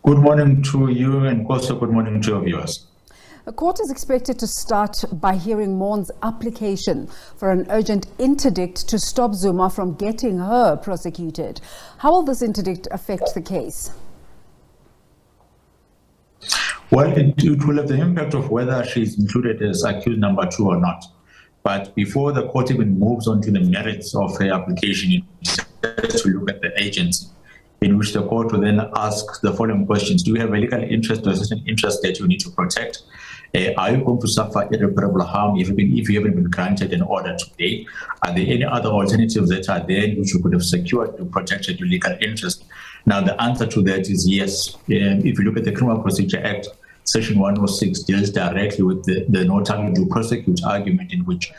Good morning to you, and also good morning to your viewers. The court is expected to start by hearing Maughan's application for an urgent interdict to stop Zuma from getting her prosecuted. How will this interdict affect the case? Well, it will have the impact of whether she's included as accused number 2 or not. But before the court even moves on to the merits of her application, it has to look at the agency, in which the court will then ask the following questions. Do you have a legal interest or a certain interest that you need to protect? Are you going to suffer irreparable harm if you haven't been granted an order today? Are there any other alternatives that are there which you could have secured to protect your legal interest? Now, the answer to that is yes. If you look at the Criminal Procedure Act, Section 106 deals directly with the no target to prosecute argument, in which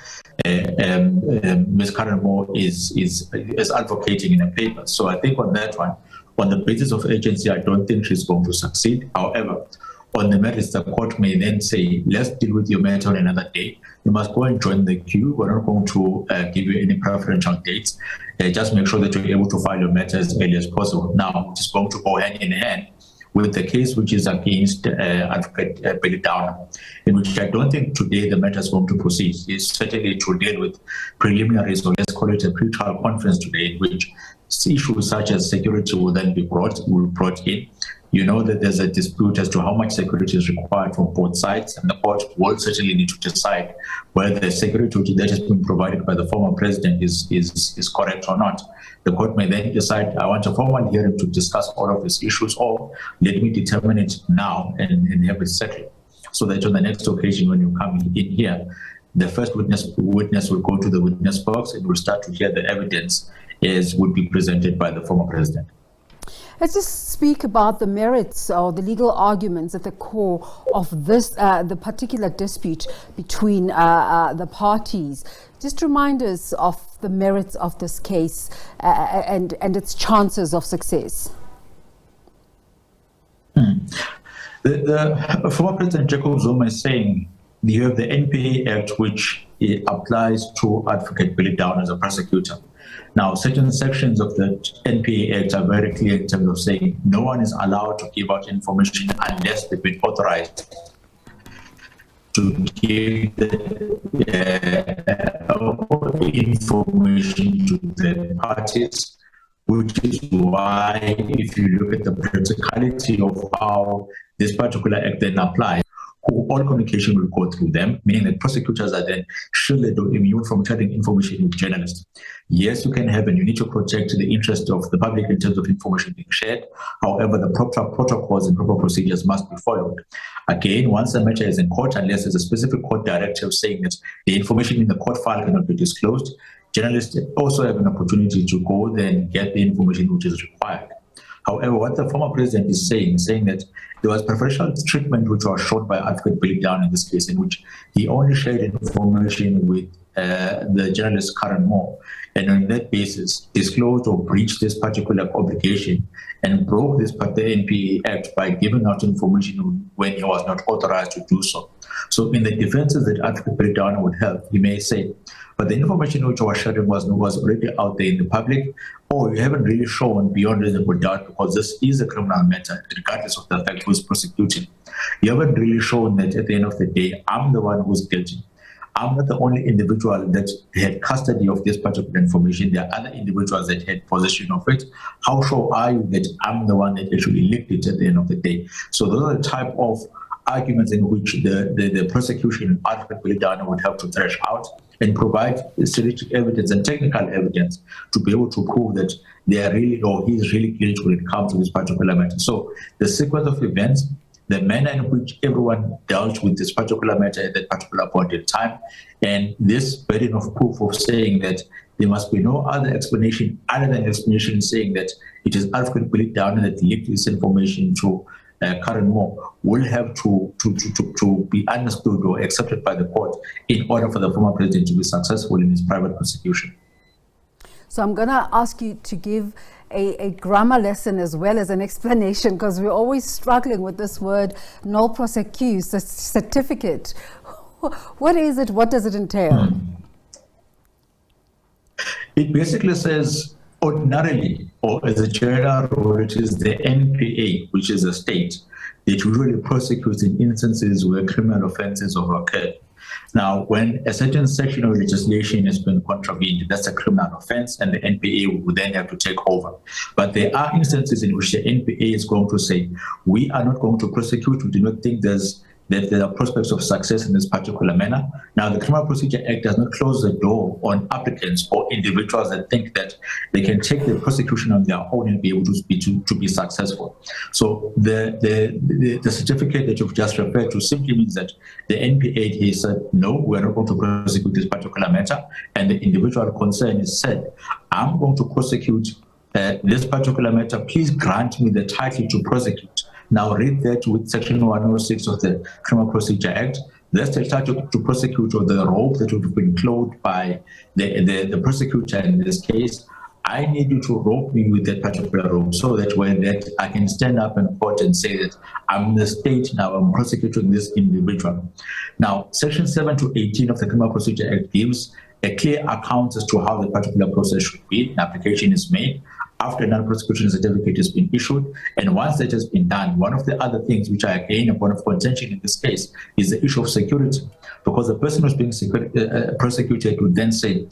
Ms. Karyn Maughan is advocating in a paper. So I think on that one, on the basis of agency, I don't think she's going to succeed. However, on the merits, the court may then say, let's deal with your matter on another day. You must go and join the queue. We're not going to give you any preferential dates. Just make sure that you're able to file your matter as early as possible. Now, it's going to go hand in hand with the case which is against Advocate Billy Downer, in which I don't think today the matter is going to proceed. It's certainly to deal with preliminaries, or let's call it a pre-trial conference today, in which issues such as security will then be brought in. You know that there's a dispute as to how much security is required from both sides, and the court will certainly need to decide whether the security that has been provided by the former president is correct or not. The court may then decide, I want a formal hearing to discuss all of these issues, or let me determine it now and have it settled. So that on the next occasion when you come in here, the first witness will go to the witness box and will start to hear the evidence as would be presented by the former president. Let's just speak about the merits or the legal arguments at the core of this, the particular dispute between the parties. Just remind us of the merits of this case and its chances of success. The former President Jacob Zuma is saying you have the NPA Act, which applies to Advocate Billy Downer as a prosecutor. Now, certain sections of the NPA Act are very clear in terms of saying no one is allowed to give out information unless they've been authorized to give the information to the parties, which is why, if you look at the practicality of how this particular act then applies, all communication will go through them, meaning that prosecutors are then shielded or immune from sharing information with journalists. Yes, you can have, and you need to protect the interest of the public in terms of information being shared. However, the proper protocols and proper procedures must be followed. Again, once the matter is in court, unless there's a specific court directive saying that the information in the court file cannot be disclosed, journalists also have an opportunity to go there and get the information which is required. However, what the former president is saying that there was preferential treatment which was shown by Advocate Billy Downer in this case, in which he only shared information with the journalist Karyn Maughan, and on that basis disclosed or breached this particular obligation and broke this part of the NPA Act by giving out information when he was not authorized to do so. So in the defenses that Advocate Billy Downer would have, he may say, but the information which was shared was already out there in the public, or you haven't really shown beyond reasonable doubt, because this is a criminal matter, regardless of the fact who's prosecuting. You haven't really shown that at the end of the day, I'm the one who's guilty. I'm not the only individual that had custody of this particular information. There are other individuals that had possession of it. How sure are you that I'm the one that actually leaked it at the end of the day? So those are the type of arguments in which the prosecution, Advocate Billy Downer, would have to thresh out and provide strategic evidence and technical evidence to be able to prove that they are really, or he is really guilty when it comes to this particular matter. So the sequence of events, the manner in which everyone dealt with this particular matter at that particular point in time, and this burden of proof of saying that there must be no other explanation other than explanation saying that it is Advocate Billy Downer that leaked this information to Karyn Maughan, will have to be understood or accepted by the court in order for the former president to be successful in his private prosecution. So I'm going to ask you to give a grammar lesson as well as an explanation, because we're always struggling with this word null prosequi, certificate. What is it? What does it entail? It basically says ordinarily, or as a general rule, it is the NPA, which is a state, that usually prosecutes in instances where criminal offences have occurred. Now, when a certain section of legislation has been contravened, that's a criminal offence, and the NPA will then have to take over. But there are instances in which the NPA is going to say, we are not going to prosecute, we do not think that there are prospects of success in this particular manner. Now, the Criminal Procedure Act does not close the door on applicants or individuals that think that they can take the prosecution on their own and be able to be successful. So the certificate that you've just referred to simply means that the NPA has said, no, we're not going to prosecute this particular matter, and the individual concerned is said, I'm going to prosecute this particular matter, please grant me the title to prosecute. Now read that with Section 106 of the Criminal Procedure Act. That's the title to prosecute, or the robe that would have been clothed by the prosecutor in this case. I need you to robe me with that particular robe so that when that I can stand up in court and say that I'm the state now, I'm prosecuting this individual. Now, Section 7 to 18 of the Criminal Procedure Act gives a clear account as to how the particular process should be. An application is made after a non-prosecution certificate has been issued, and once that has been done, one of the other things which are again a point of contention in this case is the issue of security, because the person who's being prosecuted would then say,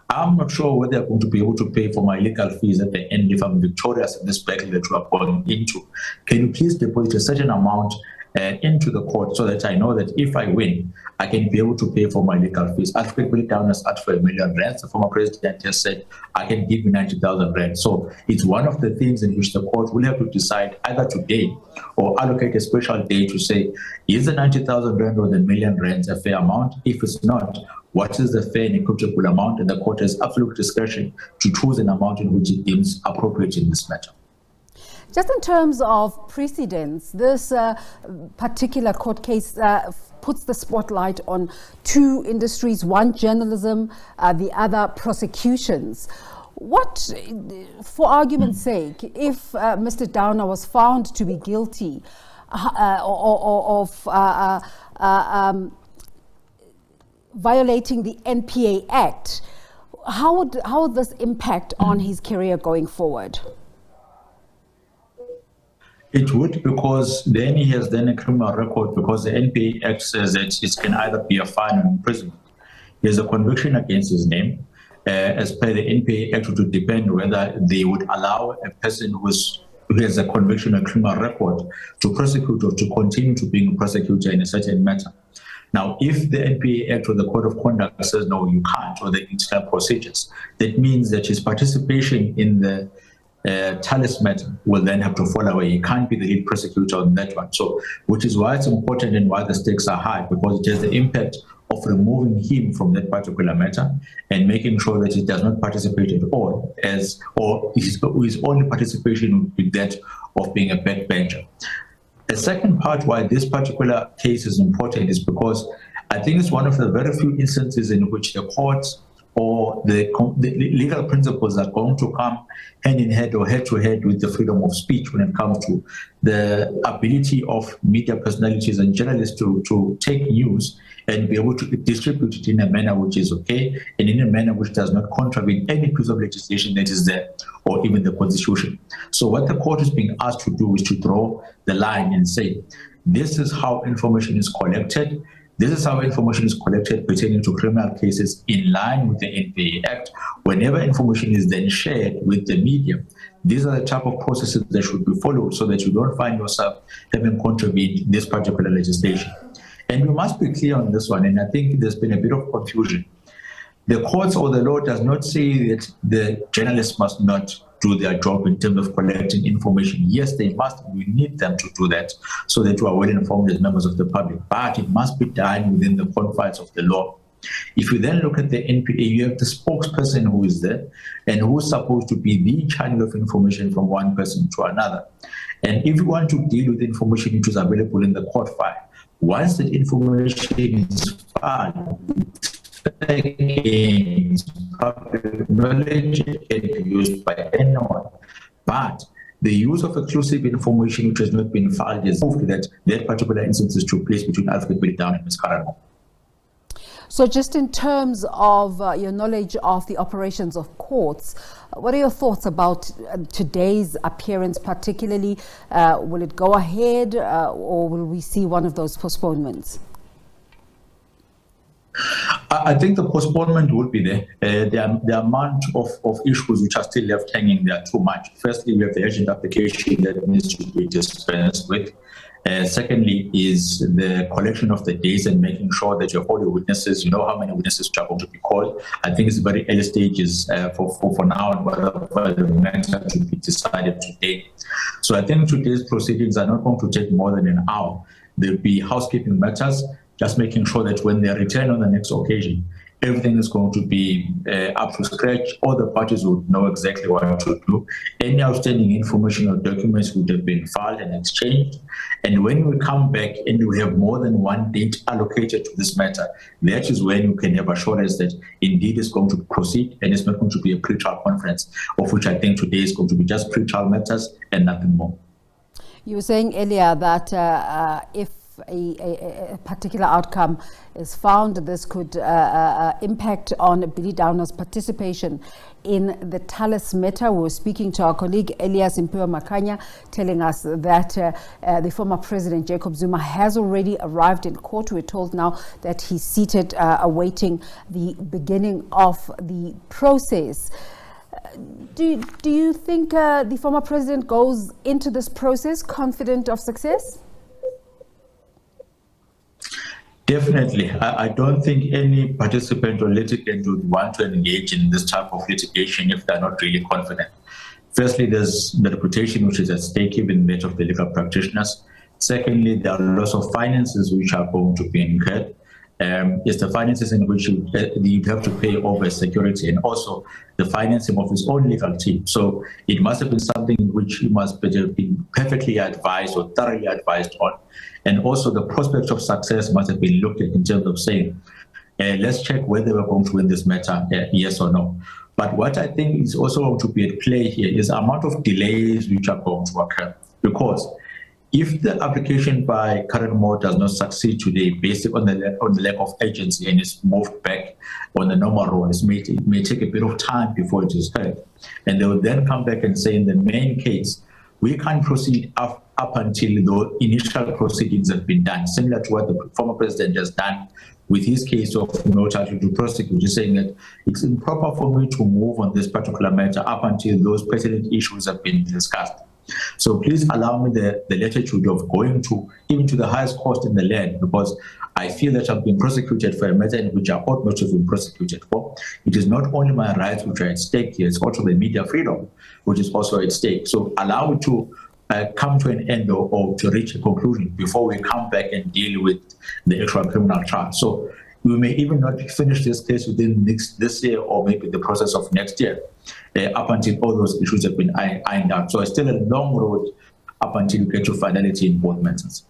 I'm not sure whether I'm going to be able to pay for my legal fees at the end if I'm victorious in this battle that you are going into. Can you please deposit a certain amount into the court so that I know that if I win, I can be able to pay for my legal fees. Alfred Breakdown has asked for R1 million. The former president has said, I can give you 90,000 rand. So it's one of the things in which the court will have to decide either today or allocate a special day to say, is the 90,000 rand or the R1 million a fair amount? If it's not, what is the fair and equitable amount? And the court has absolute discretion to choose an amount in which it deems appropriate in this matter. Just in terms of precedents, this particular court case puts the spotlight on two industries, one journalism, the other prosecutions. What, for argument's sake, if Mr. Downer was found to be guilty of violating the NPA Act, how would this impact on his career going forward? It would, because then he has a criminal record, because the NPA Act says that it can either be a fine or imprisonment. He has a conviction against his name. As per the NPA Act, it would depend whether they would allow a person who has a conviction, a criminal record, to prosecute or to continue to being a prosecutor in a certain matter. Now, if the NPA Act or the Code of Conduct says no, you can't, or the internal procedures, that means that his participation in the Talis matter will then have to fall away. He can't be the lead prosecutor on that one. So, which is why it's important and why the stakes are high, because it has the impact of removing him from that particular matter and making sure that he does not participate at all, or his only participation would be that of being a backbencher. The second part why this particular case is important is because I think it's one of the very few instances in which the courts or the legal principles are going to come hand in hand or head to head with the freedom of speech when it comes to the ability of media personalities and journalists to take news and be able to distribute it in a manner which is okay and in a manner which does not contravene any piece of legislation that is there or even the Constitution. So what the court is being asked to do is to draw the line and say, this is how information is collected. This is how information is collected pertaining to criminal cases in line with the NPA Act. Whenever information is then shared with the media, these are the type of processes that should be followed so that you don't find yourself having contravened this particular legislation. And we must be clear on this one, and I think there's been a bit of confusion. The courts or the law does not say that the journalists must not do their job in terms of collecting information. Yes, they must. We need them to do that so that you are well informed as members of the public. But it must be done within the confines of the law. If you then look at the NPA, you have the spokesperson who is there and who is supposed to be the channel of information from one person to another. And if you want to deal with information which is available in the court file, once that information is filed, against public knowledge, it can be used by anyone. But the use of exclusive information which has not been filed is proof that that particular instance took place between Alfred Breakdown and Ms. Karyn Maughan. So just in terms of your knowledge of the operations of courts, what are your thoughts about today's appearance particularly? Will it go ahead or will we see one of those postponements? I think the postponement would be there. The amount of issues which are still left hanging there too much. Firstly, we have the urgent application that needs to be dispensed with. Secondly is the collection of the days and making sure that you have all your witnesses, you know how many witnesses are going to be called. I think it's very early stages for now and whether the matter to be decided today. So I think today's proceedings are not going to take more than an hour. There'll be housekeeping matters, just making sure that when they return on the next occasion, everything is going to be up to scratch. All the parties would know exactly what to do. Any outstanding information or documents would have been filed and exchanged. And when we come back and we have more than one date allocated to this matter, that is when you can have assurance that indeed it's going to proceed and it's not going to be a pre-trial conference, of which I think today is going to be just pre-trial matters and nothing more. You were saying earlier that if a particular outcome is found, this could impact on Billy Downer's participation in the Talus matter. We were speaking to our colleague Elias Mpumelelo, telling us that the former President Jacob Zuma has already arrived in court. We're told now that he's seated awaiting the beginning of the process. Do you think the former president goes into this process confident of success? Definitely. I don't think any participant or litigant would want to engage in this type of litigation if they're not really confident. Firstly, there's the reputation which is at stake, even that of the legal practitioners. Secondly, there are lots of finances which are going to be incurred. It's the finances in which you have to pay over security and also the financing of his own legal team. So it must have been something which he must have been perfectly advised or thoroughly advised on. And also the prospect of success must have been looked at in terms of saying, let's check whether we're going to win this matter, yes or no. But what I think is also going to be at play here is the amount of delays which are going to occur. Because if the application by Karyn Maughan does not succeed today based on the lack of urgency and is moved back on the normal roll, it may take a bit of time before it is heard. And they will then come back and say in the main case, we can't proceed up until the initial proceedings have been done, similar to what the former president has done with his case of no title to prosecute, just saying that it's improper for me to move on this particular matter up until those precedent issues have been discussed. So please allow me the latitude of going to even to the highest court in the land, because I feel that I've been prosecuted for a matter in which I ought not to have been prosecuted for. It is not only my rights which are at stake here, it's also the media freedom which is also at stake. So allow me to come to an end or to reach a conclusion before we come back and deal with the actual criminal trial. So we may even not finish this case within this year or maybe the process of next year, up until all those issues have been ironed out. So it's still a long road up until you get to finality in both matters.